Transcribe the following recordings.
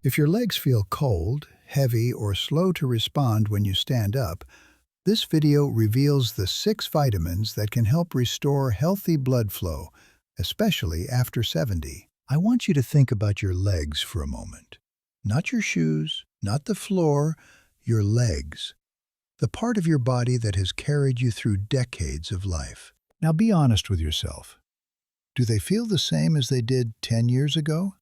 If your legs feel cold, heavy, or slow to respond when you stand up, this video reveals the 6 vitamins that can help restore healthy blood flow, especially after 70. I want you to think about your legs for a moment. Not your shoes, not the floor, your legs. The part of your body that has carried you through decades of life. Now be honest with yourself. Do they feel the same as they did 10 years ago?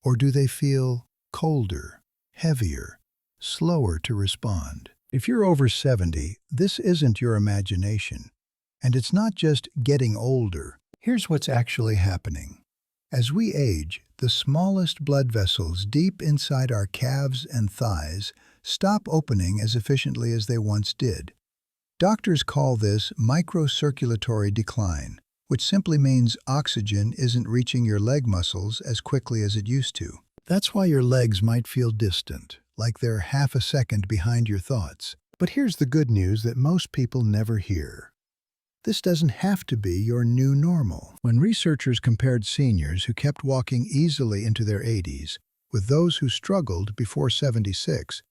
Or do they feel colder, heavier, slower to respond? If you're over 70, this isn't your imagination. And it's not just getting older. Here's what's actually happening. As we age, the smallest blood vessels deep inside our calves and thighs stop opening as efficiently as they once did. Doctors call this microcirculatory decline, which simply means oxygen isn't reaching your leg muscles as quickly as it used to. That's why your legs might feel distant, like they're half a second behind your thoughts. But here's the good news that most people never hear. This doesn't have to be your new normal. When researchers compared seniors who kept walking easily into their 80s with those who struggled before 76,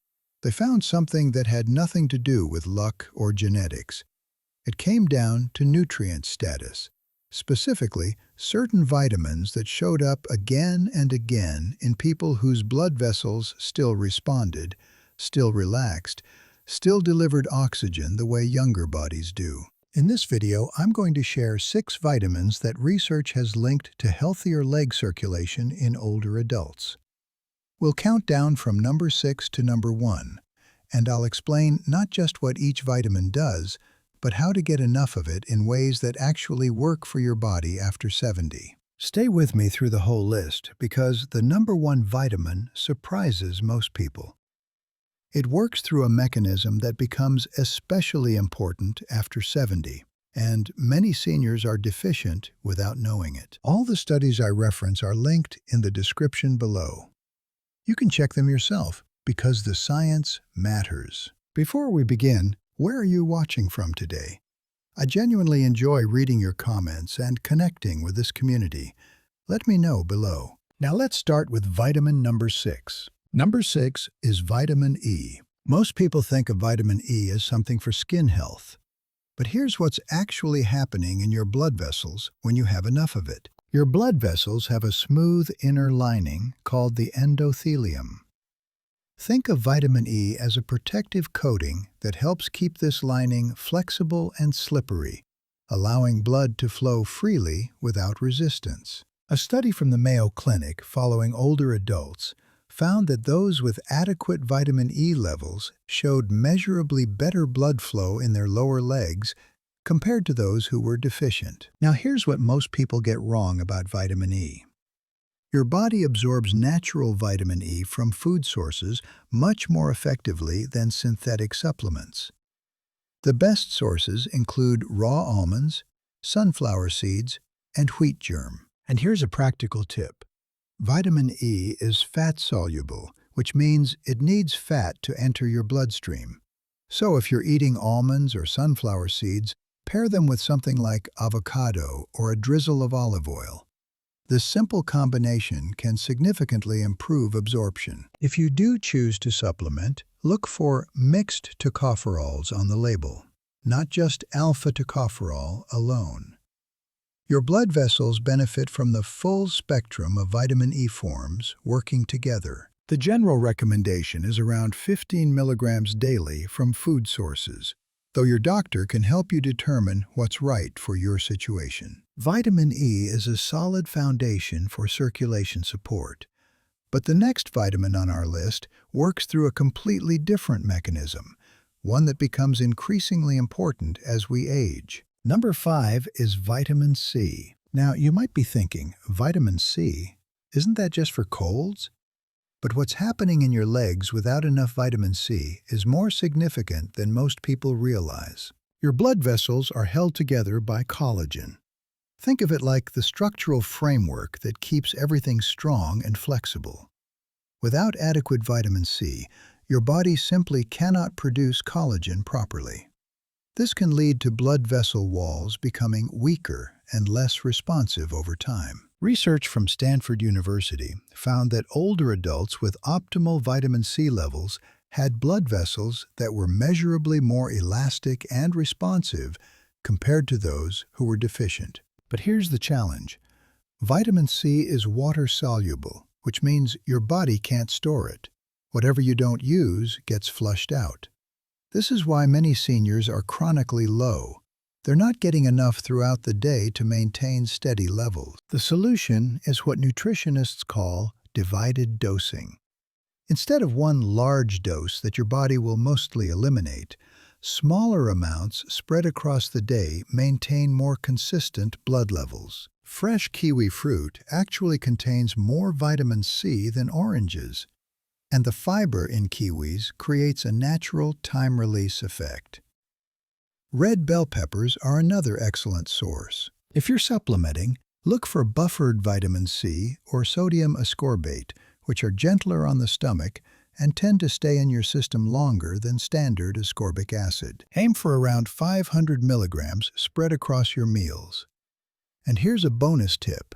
they found something that had nothing to do with luck or genetics. It came down to nutrient status, specifically certain vitamins that showed up again and again in people whose blood vessels still responded, still relaxed, still delivered oxygen the way younger bodies do. In this video, I'm going to share 6 vitamins that research has linked to healthier leg circulation in older adults. We'll count down from number 6 to number 1, and I'll explain not just what each vitamin does, but how to get enough of it in ways that actually work for your body after 70. Stay with me through the whole list because the number 1 vitamin surprises most people. It works through a mechanism that becomes especially important after 70, and many seniors are deficient without knowing it. All the studies I reference are linked in the description below. You can check them yourself because the science matters. Before we begin, where are you watching from today? I genuinely enjoy reading your comments and connecting with this community. Let me know below. Now let's start with vitamin number 6. Number 6 is vitamin E. Most people think of vitamin E as something for skin health. But here's what's actually happening in your blood vessels when you have enough of it. Your blood vessels have a smooth inner lining called the endothelium. Think of vitamin E as a protective coating that helps keep this lining flexible and slippery, allowing blood to flow freely without resistance. A study from the Mayo Clinic following older adults found that those with adequate vitamin E levels showed measurably better blood flow in their lower legs compared to those who were deficient. Now here's what most people get wrong about vitamin E. Your body absorbs natural vitamin E from food sources much more effectively than synthetic supplements. The best sources include raw almonds, sunflower seeds, and wheat germ. And here's a practical tip. Vitamin E is fat-soluble, which means it needs fat to enter your bloodstream. So if you're eating almonds or sunflower seeds, pair them with something like avocado or a drizzle of olive oil. This simple combination can significantly improve absorption. If you do choose to supplement, look for mixed tocopherols on the label, not just alpha-tocopherol alone. Your blood vessels benefit from the full spectrum of vitamin E forms working together. The general recommendation is around 15 milligrams daily from food sources, though your doctor can help you determine what's right for your situation. Vitamin E is a solid foundation for circulation support, but the next vitamin on our list works through a completely different mechanism, one that becomes increasingly important as we age. Number 5 is vitamin C. Now, you might be thinking, vitamin C, isn't that just for colds? But what's happening in your legs without enough vitamin C is more significant than most people realize. Your blood vessels are held together by collagen. Think of it like the structural framework that keeps everything strong and flexible. Without adequate vitamin C, your body simply cannot produce collagen properly. This can lead to blood vessel walls becoming weaker and less responsive over time. Research from Stanford University found that older adults with optimal vitamin C levels had blood vessels that were measurably more elastic and responsive compared to those who were deficient. But here's the challenge. Vitamin C is water-soluble, which means your body can't store it. Whatever you don't use gets flushed out. This is why many seniors are chronically low. They're not getting enough throughout the day to maintain steady levels. The solution is what nutritionists call divided dosing. Instead of one large dose that your body will mostly eliminate, smaller amounts spread across the day maintain more consistent blood levels. Fresh kiwi fruit actually contains more vitamin C than oranges, and the fiber in kiwis creates a natural time-release effect. Red bell peppers are another excellent source. If you're supplementing, look for buffered vitamin C or sodium ascorbate, which are gentler on the stomach and tend to stay in your system longer than standard ascorbic acid. Aim for around 500 milligrams spread across your meals. And here's a bonus tip.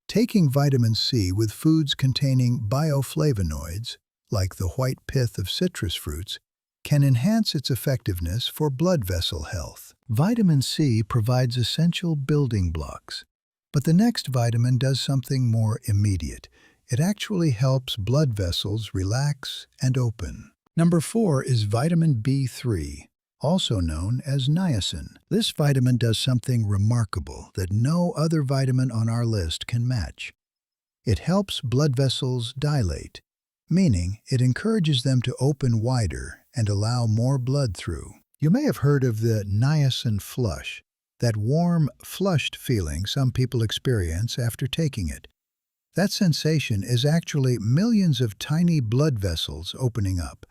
Taking vitamin C with foods containing bioflavonoids, like the white pith of citrus fruits, can enhance its effectiveness for blood vessel health. Vitamin C provides essential building blocks, but the next vitamin does something more immediate. It actually helps blood vessels relax and open. Number 4 is vitamin B3, also known as niacin. This vitamin does something remarkable that no other vitamin on our list can match. It helps blood vessels dilate, meaning it encourages them to open wider and allow more blood through. You may have heard of the niacin flush, that warm, flushed feeling some people experience after taking it. That sensation is actually millions of tiny blood vessels opening up,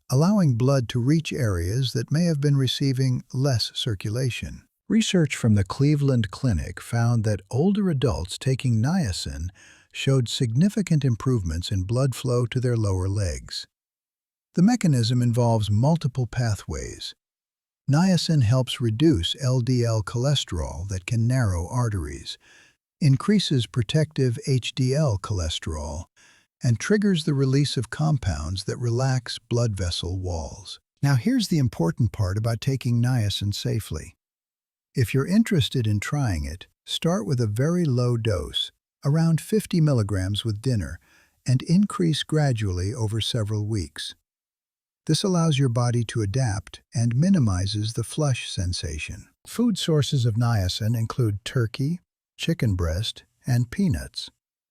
allowing blood to reach areas that may have been receiving less circulation. Research from the Cleveland Clinic found that older adults taking niacin showed significant improvements in blood flow to their lower legs. The mechanism involves multiple pathways. Niacin helps reduce LDL cholesterol that can narrow arteries, increases protective HDL cholesterol, and triggers the release of compounds that relax blood vessel walls. Now here's the important part about taking niacin safely. If you're interested in trying it, start with a very low dose, around 50 milligrams with dinner, and increase gradually over several weeks. This allows your body to adapt and minimizes the flush sensation. Food sources of niacin include turkey, chicken breast, and peanuts.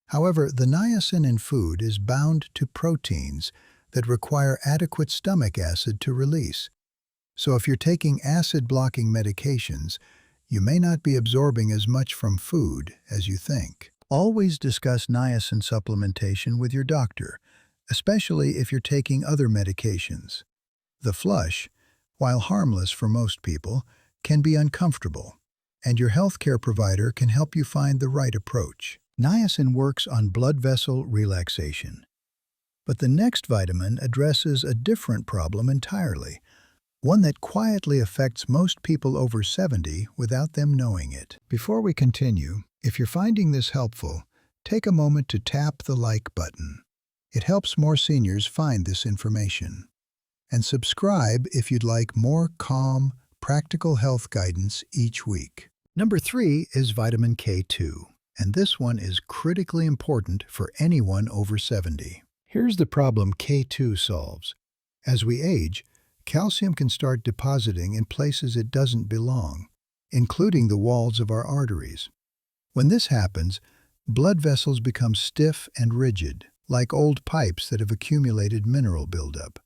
However, the niacin in food is bound to proteins that require adequate stomach acid to release. So if you're taking acid-blocking medications, you may not be absorbing as much from food as you think. Always discuss niacin supplementation with your doctor, especially if you're taking other medications. The flush, while harmless for most people, can be uncomfortable, and your healthcare provider can help you find the right approach. Niacin works on blood vessel relaxation. But the next vitamin addresses a different problem entirely, one that quietly affects most people over 70 without them knowing it. Before we continue, if you're finding this helpful, take a moment to tap the like button. It helps more seniors find this information. And subscribe if you'd like more calm, practical health guidance each week. Number 3 is vitamin K2, and this one is critically important for anyone over 70. Here's the problem K2 solves. As we age, calcium can start depositing in places it doesn't belong, including the walls of our arteries. When this happens, blood vessels become stiff and rigid, like old pipes that have accumulated mineral buildup.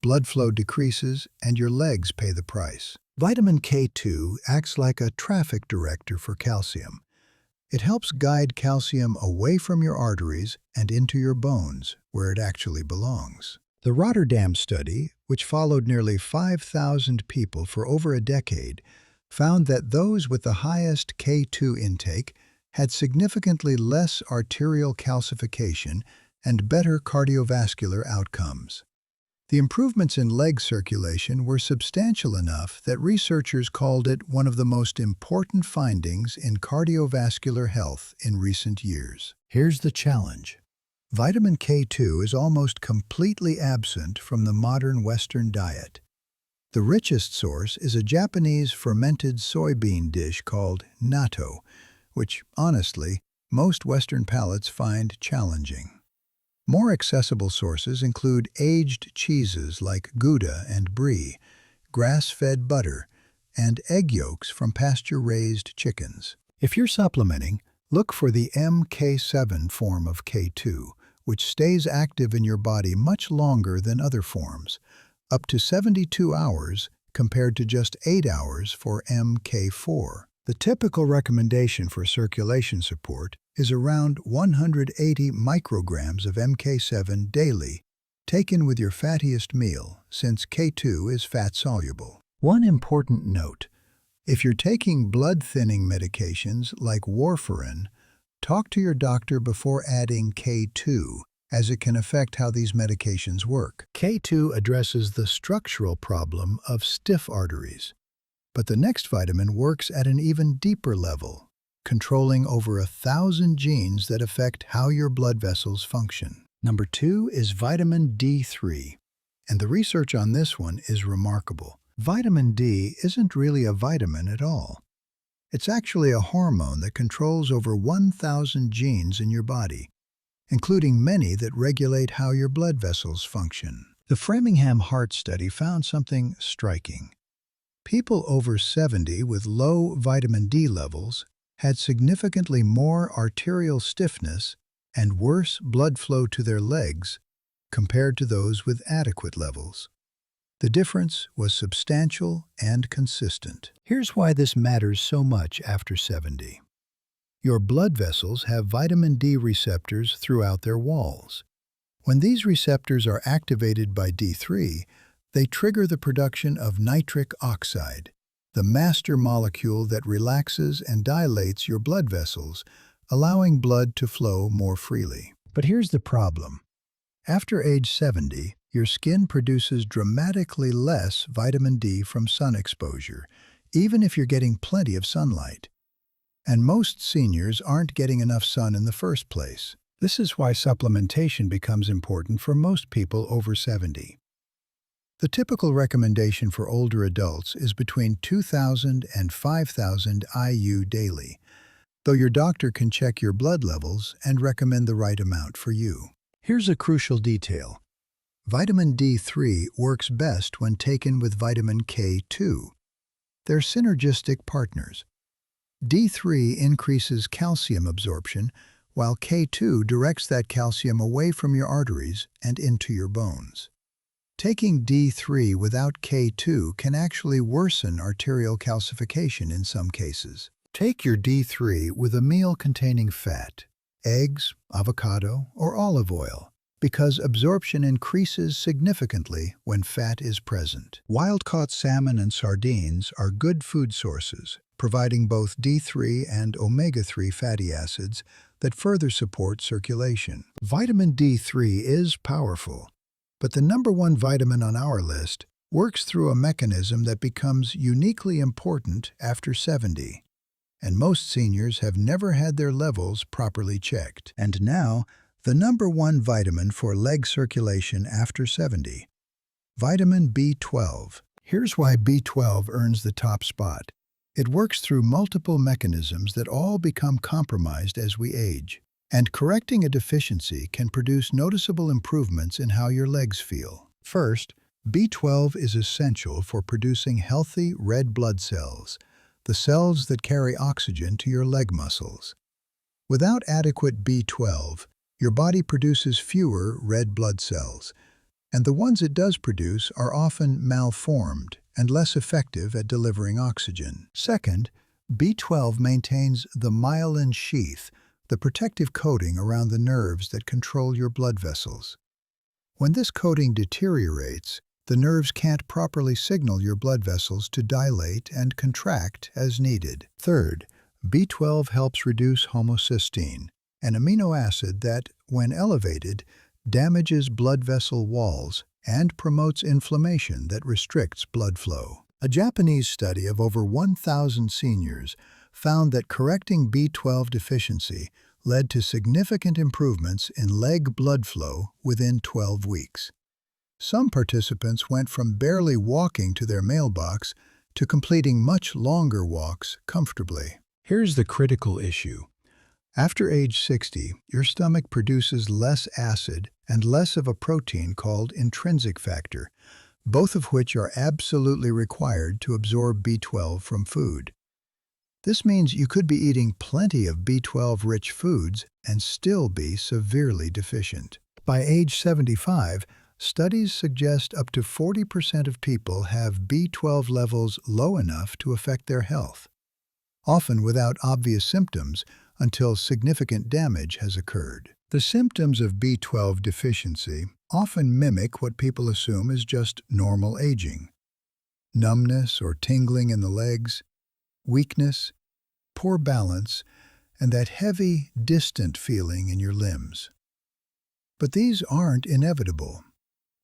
Blood flow decreases, and your legs pay the price. Vitamin K2 acts like a traffic director for calcium. It helps guide calcium away from your arteries and into your bones, where it actually belongs. The Rotterdam study, which followed nearly 5,000 people for over a decade, found that those with the highest K2 intake had significantly less arterial calcification and better cardiovascular outcomes. The improvements in leg circulation were substantial enough that researchers called it one of the most important findings in cardiovascular health in recent years. Here's the challenge. Vitamin K2 is almost completely absent from the modern Western diet. The richest source is a Japanese fermented soybean dish called natto, which, honestly, most Western palates find challenging. More accessible sources include aged cheeses like Gouda and Brie, grass-fed butter, and egg yolks from pasture-raised chickens. If you're supplementing, look for the MK7 form of K2, which stays active in your body much longer than other forms, up to 72 hours compared to just 8 hours for MK4. The typical recommendation for circulation support is around 180 micrograms of MK7 daily, taken with your fattiest meal, since K2 is fat-soluble. One important note: if you're taking blood-thinning medications like warfarin, talk to your doctor before adding K2, as it can affect how these medications work. K2 addresses the structural problem of stiff arteries. But the next vitamin works at an even deeper level, controlling over 1,000 genes that affect how your blood vessels function. Number 2 is vitamin D3, and the research on this one is remarkable. Vitamin D isn't really a vitamin at all. It's actually a hormone that controls over 1,000 genes in your body, including many that regulate how your blood vessels function. The Framingham Heart Study found something striking. People over 70 with low vitamin D levels had significantly more arterial stiffness and worse blood flow to their legs compared to those with adequate levels. The difference was substantial and consistent. Here's why this matters so much after 70. Your blood vessels have vitamin D receptors throughout their walls. When these receptors are activated by D3, they trigger the production of nitric oxide, the master molecule that relaxes and dilates your blood vessels, allowing blood to flow more freely. But here's the problem. After age 70, your skin produces dramatically less vitamin D from sun exposure, even if you're getting plenty of sunlight. And most seniors aren't getting enough sun in the first place. This is why supplementation becomes important for most people over 70. The typical recommendation for older adults is between 2,000 and 5,000 IU daily, though your doctor can check your blood levels and recommend the right amount for you. Here's a crucial detail. Vitamin D3 works best when taken with vitamin K2. They're synergistic partners. D3 increases calcium absorption, while K2 directs that calcium away from your arteries and into your bones. Taking D3 without K2 can actually worsen arterial calcification in some cases. Take your D3 with a meal containing fat, eggs, avocado, or olive oil, because absorption increases significantly when fat is present. Wild-caught salmon and sardines are good food sources, providing both D3 and omega-3 fatty acids that further support circulation. Vitamin D3 is powerful, but the number one vitamin on our list works through a mechanism that becomes uniquely important after 70. And most seniors have never had their levels properly checked. And now, the number one vitamin for leg circulation after 70. Vitamin B12. Here's why B12 earns the top spot. It works through multiple mechanisms that all become compromised as we age. And correcting a deficiency can produce noticeable improvements in how your legs feel. First, B12 is essential for producing healthy red blood cells, the cells that carry oxygen to your leg muscles. Without adequate B12, your body produces fewer red blood cells, and the ones it does produce are often malformed and less effective at delivering oxygen. Second, B12 maintains the myelin sheath, the protective coating around the nerves that control your blood vessels. When this coating deteriorates, the nerves can't properly signal your blood vessels to dilate and contract as needed. Third, B12 helps reduce homocysteine, an amino acid that, when elevated, damages blood vessel walls and promotes inflammation that restricts blood flow. A Japanese study of over 1,000 seniors found that correcting B12 deficiency led to significant improvements in leg blood flow within 12 weeks. Some participants went from barely walking to their mailbox to completing much longer walks comfortably. Here's the critical issue. After age 60, your stomach produces less acid and less of a protein called intrinsic factor, both of which are absolutely required to absorb B12 from food. This means you could be eating plenty of B12-rich foods and still be severely deficient. By age 75, studies suggest up to 40% of people have B12 levels low enough to affect their health, often without obvious symptoms until significant damage has occurred. The symptoms of B12 deficiency often mimic what people assume is just normal aging: numbness or tingling in the legs, weakness, poor balance, and that heavy, distant feeling in your limbs. But these aren't inevitable.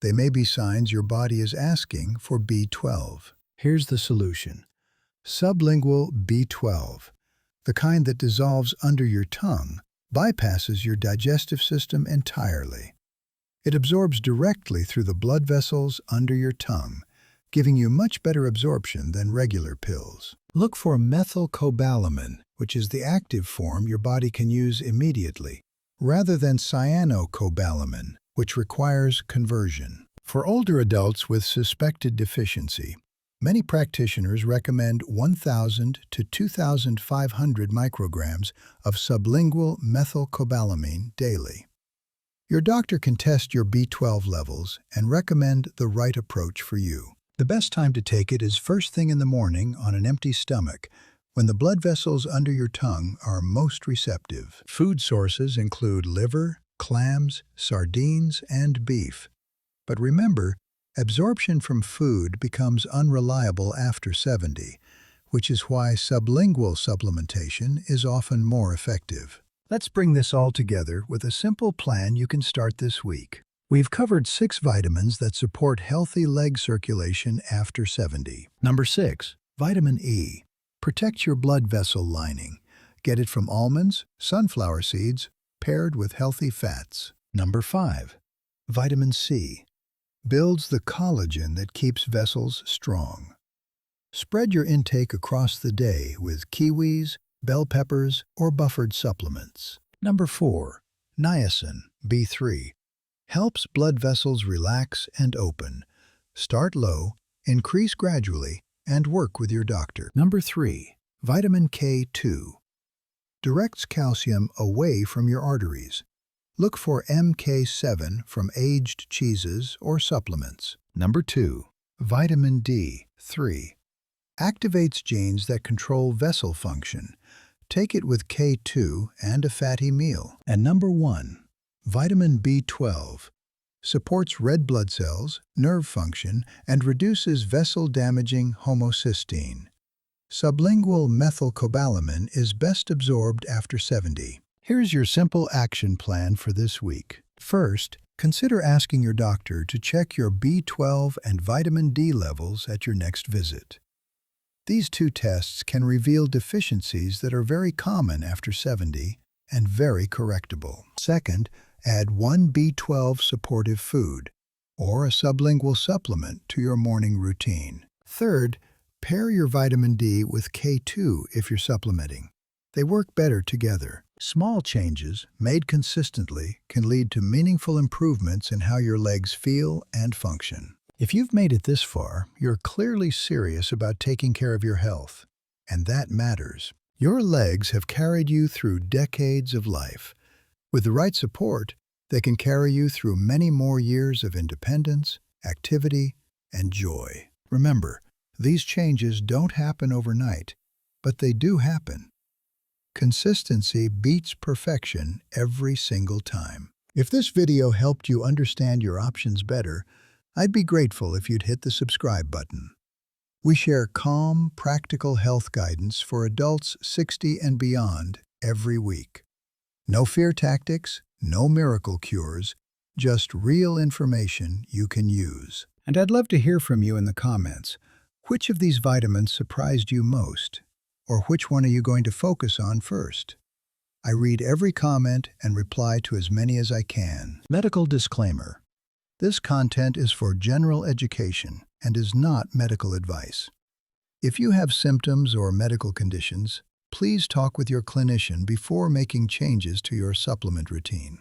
They may be signs your body is asking for B12. Here's the solution: sublingual B12, the kind that dissolves under your tongue, bypasses your digestive system entirely. It absorbs directly through the blood vessels under your tongue, giving you much better absorption than regular pills. Look for methylcobalamin, which is the active form your body can use immediately, rather than cyanocobalamin, which requires conversion. For older adults with suspected deficiency, many practitioners recommend 1,000 to 2,500 micrograms of sublingual methylcobalamin daily. Your doctor can test your B12 levels and recommend the right approach for you. The best time to take it is first thing in the morning on an empty stomach, when the blood vessels under your tongue are most receptive. Food sources include liver, clams, sardines, and beef. But remember, absorption from food becomes unreliable after 70, which is why sublingual supplementation is often more effective. Let's bring this all together with a simple plan you can start this week. We've covered 6 vitamins that support healthy leg circulation after 70. Number 6, vitamin E. Protect your blood vessel lining. Get it from almonds, sunflower seeds, paired with healthy fats. Number 5, vitamin C. Builds the collagen that keeps vessels strong. Spread your intake across the day with kiwis, bell peppers, or buffered supplements. Number 4, niacin, B3. Helps blood vessels relax and open. Start low, increase gradually, and work with your doctor. Number 3, vitamin K2. Directs calcium away from your arteries. Look for MK7 from aged cheeses or supplements. Number 2, vitamin D3. Activates genes that control vessel function. Take it with K2 and a fatty meal. And number 1, vitamin B12. Supports red blood cells, nerve function, and reduces vessel-damaging homocysteine. Sublingual methylcobalamin is best absorbed after 70. Here's your simple action plan for this week. First, consider asking your doctor to check your B12 and vitamin D levels at your next visit. These 2 tests can reveal deficiencies that are very common after 70 and very correctable. Second, add 1 B12 supportive food or a sublingual supplement to your morning routine. Third, pair your vitamin D with K2 if you're supplementing. They work better together. Small changes, made consistently, can lead to meaningful improvements in how your legs feel and function. If you've made it this far, you're clearly serious about taking care of your health, and that matters. Your legs have carried you through decades of life. With the right support, they can carry you through many more years of independence, activity, and joy. Remember, these changes don't happen overnight, but they do happen. Consistency beats perfection every single time. If this video helped you understand your options better, I'd be grateful if you'd hit the subscribe button. We share calm, practical health guidance for adults 60 and beyond every week. No fear tactics, no miracle cures, just real information you can use. And I'd love to hear from you in the comments. Which of these vitamins surprised you most? Or which one are you going to focus on first? I read every comment and reply to as many as I can. Medical disclaimer. This content is for general education and is not medical advice. If you have symptoms or medical conditions, please talk with your clinician before making changes to your supplement routine.